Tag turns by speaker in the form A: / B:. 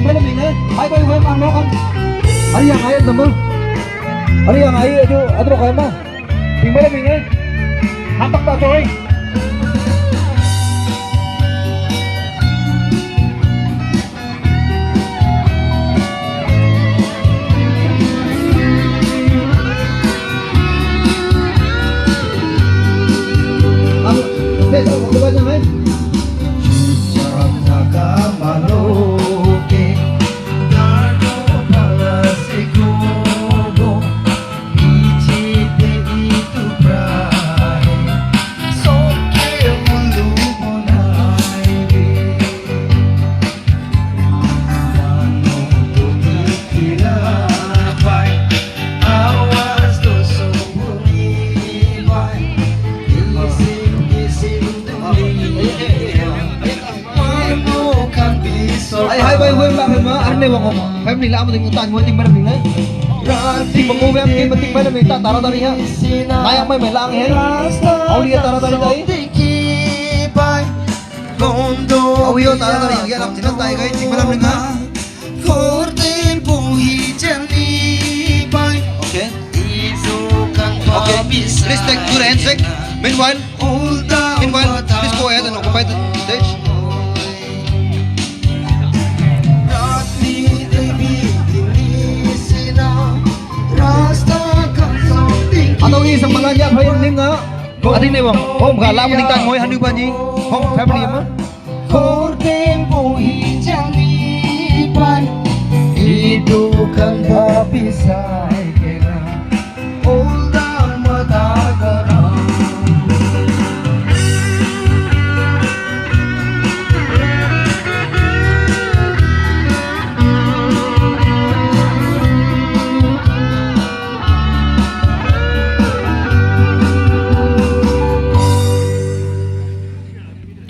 A: tìm mấy mình đấy hai quay quay mang nó con anh yang ayo temen anh yang ayo itu atau kayak mana tìm mấy mình đấy hampak tak coy hai bay quên bạn mình mà anh này bảo phép mình làm một tình tàn mới tình bên mình đấy tình một cô em kia mà tình bên mình tàn tara tari ha nay em mày lang hết ao dia tara tari đấy ao dia tara tari yang làm chính tay cái tình bên mình ha okay please take good handshake meanwhile please go ahead and occupy the stage. Atau ini semalanya hay ning nga. Ati ne bang. Hom gala mo tingtan moy hanu banyi. Hom family ma. For tempo hijalipan itu kan tak bisa.